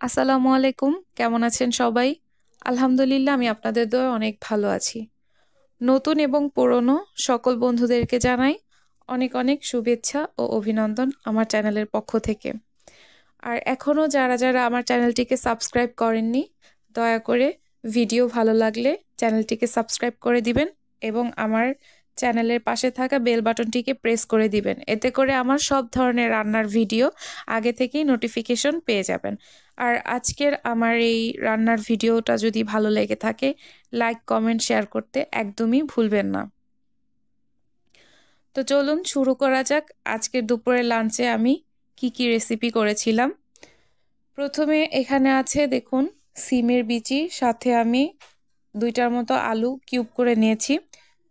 আসসালামু আলাইকুম। কেমন আছেন সবাই? আলহামদুলিল্লাহ আমি আপনাদের দোয়ায় অনেক ভালো আছি। নতুন এবং পুরনো সকল বন্ধুদেরকে জানাই অনেক অনেক শুভেচ্ছা ও অভিনন্দন আমার চ্যানেলের পক্ষ থেকে। আর এখনও যারা আমার চ্যানেলটিকে সাবস্ক্রাইব করেননি, দয়া করে ভিডিও ভালো লাগলে চ্যানেলটিকে সাবস্ক্রাইব করে দিবেন এবং আমার চ্যানেলের পাশে থাকা বেল বাটনটিকে প্রেস করে দিবেন। এতে করে আমার সব ধরনের রান্নার ভিডিও আগে থেকেই নোটিফিকেশন পেয়ে যাবেন। আর আজকের আমার এই রান্নার ভিডিওটা যদি ভালো লেগে থাকে, লাইক, কমেন্ট, শেয়ার করতে একদমই ভুলবেন না। তো চলুন শুরু করা যাক। আজকের দুপুরের লাঞ্চে আমি কি রেসিপি করেছিলাম। প্রথমে এখানে আছে দেখুন সিমের বিচি, সাথে আমি 2টার মতো আলু কিউব করে নিয়েছি।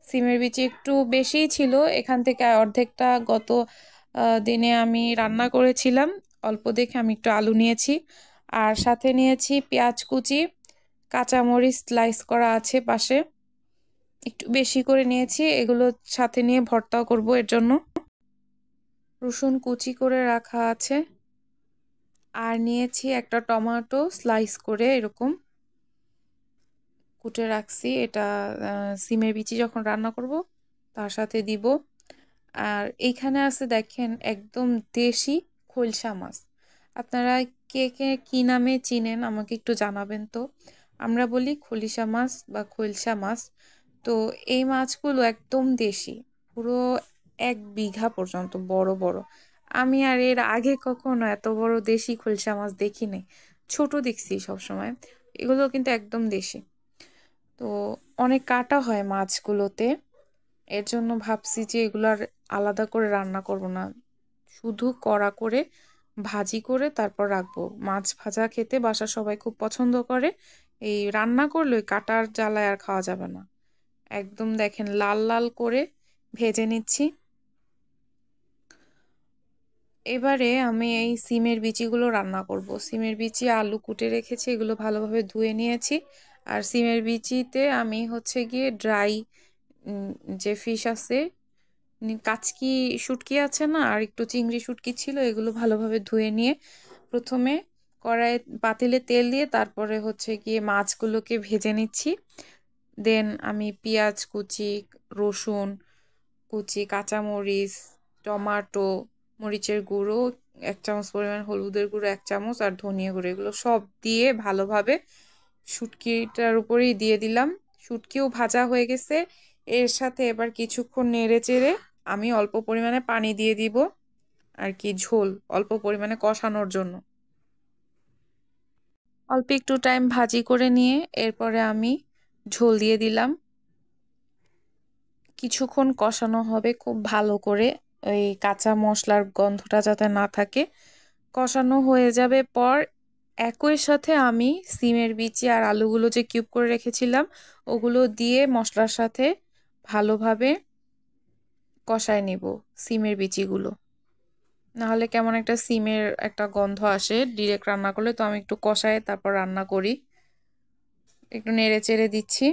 সিমের বিচি একটু বেশিই ছিল, এখান থেকে অর্ধেকটা গত দিনে আমি রান্না করেছিলাম। অল্প দেখে আমি একটু আলু নিয়েছি, আর সাথে নিয়েছি পেঁয়াজ কুচি, কাঁচামরিচ স্লাইস করা আছে পাশে, একটু বেশি করে নিয়েছি। এগুলো সাথে নিয়ে ভর্তাও করব, এর জন্য রসুন কুচি করে রাখা আছে। আর নিয়েছি একটা টমেটো স্লাইস করে এরকম কুটে রাখছি, এটা সিমের বিচি যখন রান্না করব তার সাথে দিব। আর এইখানে আছে দেখেন একদম দেশি খোলসা মাছ। আপনারা কে কে কি নামে চিনেন আমাকে একটু জানাবেন তো। আমরা বলি খলিশা মাছ বা খোলসা মাছ। তো এই মাছগুলো একদম দেশি, পুরো 1 বিঘা পর্যন্ত বড় বড়। আমি আর এর আগে কখনো এত বড় দেশি খোলসা মাছ দেখি নাই, ছোট দেখছি সবসময়। এগুলো কিন্তু একদম দেশি। তো অনেক কাটা হয় মাছগুলোতে, এর জন্য ভাবছি যে এগুলো আর আলাদা করে রান্না করব না, শুধু কড়া করে ভাজি করে তারপর রাখবো। মাছ ভাজা খেতে বাসার সবাই খুব পছন্দ করে, এই রান্না করলে ওই কাটার জ্বালায় আর খাওয়া যাবে না। একদম দেখেন লাল লাল করে ভেজে নিচ্ছি। এবারে আমি এই সিমের বিচিগুলো রান্না করব। সিমের বিচি আলু কুটে রেখেছি, এগুলো ভালোভাবে ধুয়ে নিয়েছি। আর সিমের বিচিতে আমি হচ্ছে গিয়ে ড্রাই যে ফিশ আছে, কাচকি শুটকি আছে না, আর একটু চিংড়ি শুটকি ছিল, এগুলো ভালোভাবে ধুয়ে নিয়ে প্রথমে কড়াইয়ে পাতিলে তেল দিয়ে তারপরে হচ্ছে গিয়ে মাছগুলোকে ভেজে নিচ্ছি। দেন আমি পেঁয়াজ কুচি, রসুন কুচি, কাঁচামরিচ, টমাটো, মরিচের গুঁড়ো 1 চামচ পরিমাণ, হলুদের গুঁড়ো 1 চামচ, আর ধনিয়া গুঁড়ো, এগুলো সব দিয়ে ভালোভাবে শুটকিটার উপরেই দিয়ে দিলাম। শুটকিও ভাজা হয়ে গেছে। এর সাথে এবার কিছুক্ষণ নেড়ে চেড়ে আমি অল্প পরিমাণে পানি দিয়ে দিব, আর কি ঝোল অল্প পরিমাণে কষানোর জন্য। অল্প একটু টাইম ভাজি করে নিয়ে এরপরে আমি ঝোল দিয়ে দিলাম। কিছুক্ষণ কষানো হবে খুব ভালো করে, ওই কাঁচা মশলার গন্ধটা যাতে না থাকে। কষানো হয়ে যাবে পর একই সাথে আমি সিমের বিচি আর আলুগুলো যে কিউব করে রেখেছিলাম ওগুলো দিয়ে মশলার সাথে ভালোভাবে কষায় নিব সিমের বিচিগুলো। নাহলে কেমন একটা সিমের একটা গন্ধ আসে ডিরেক্ট রান্না করলে, তো আমি একটু কষায় তারপর রান্না করি। একটু নেড়ে চেড়ে দিচ্ছি।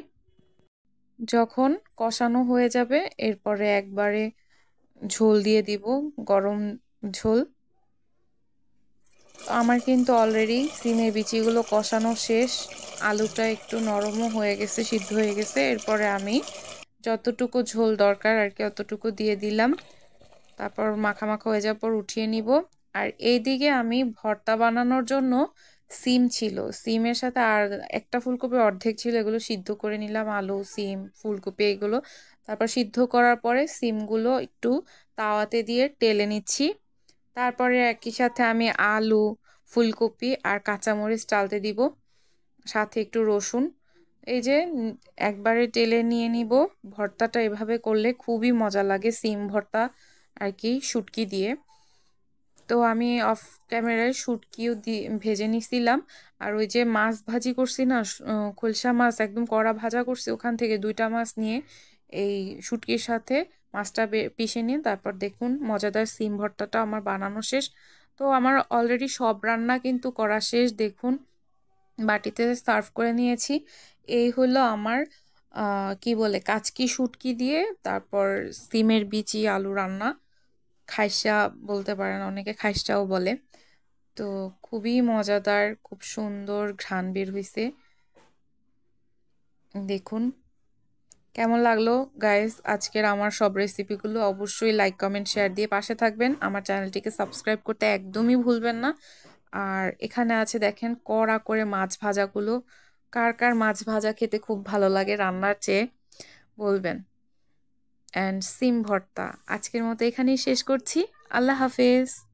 যখন কষানো হয়ে যাবে এরপরে একবারে ঝোল দিয়ে দিব, গরম ঝোল। আমার কিন্তু অলরেডি সিমের বিচিগুলো কষানো শেষ, আলুটা একটু নরমও হয়ে গেছে, সিদ্ধ হয়ে গেছে। এরপরে আমি যতটুকু ঝোল দরকার আর কি অতটুকু দিয়ে দিলাম। তারপর মাখা মাখা হয়ে যাওয়ার পর উঠিয়ে নিব। আর এইদিকে আমি ভর্তা বানানোর জন্য সিম ছিল, সিমের সাথে আর একটা ফুলকপি অর্ধেক ছিল, এগুলো সিদ্ধ করে নিলাম। আলু, সিম, ফুলকপি এগুলো তারপর সিদ্ধ করার পরে সিমগুলো একটু তাওয়াতে দিয়ে টেলে নিচ্ছি। তারপরে একই সাথে আমি আলু, ফুলকপি আর কাঁচামরিচ চালতে দিব, সাথে একটু রসুন। এই যে একবারে টেলে নিয়ে নিব। ভর্তাটা এভাবে করলে খুবই মজা লাগে, সিম ভর্তা আর কি শুটকি দিয়ে। তো আমি অফ ক্যামেরায় শুটকিও দিয়ে ভেজে নিছিলাম। আর ওই যে মাছ ভাজি করছি না, খোলসা মাছ একদম কড়া ভাজা করছি, ওখান থেকে 2টা মাছ নিয়ে এই শুটকির সাথে মাছটা পিষে নিয়ে তারপর দেখুন মজাদার সিম ভর্তাটা আমার বানানো শেষ। তো আমার অলরেডি সব রান্না কিন্তু করা শেষ, দেখুন বাটিতে সার্ভ করে নিয়েছি। এই হলো আমার কি বলে কাচকি শুটকি দিয়ে তারপর সিমের বিচি আলু রান্না, খাইসা বলতে পারেন, অনেকে খাইসাও বলে। তো খুবই মজাদার, খুব সুন্দর ঘ্রাণ বের হইছে। দেখুন কেমন লাগলো গাইস আজকের আমার সব রেসিপিগুলো। অবশ্যই লাইক কমেন্ট শেয়ার দিয়ে পাশে থাকবেন। আমার চ্যানেলটিকে সাবস্ক্রাইব করতে একদমই ভুলবেন না। আর এখানে আছে দেখেন কড়া করে মাছ ভাজাগুলো। কার কার মাছ ভাজা খেতে খুব ভালো লাগে রান্নার চেয়ে বলবেন। অ্যান্ড সিম ভর্তা। আজকের মতো এখানেই শেষ করছি। আল্লাহ হাফেজ।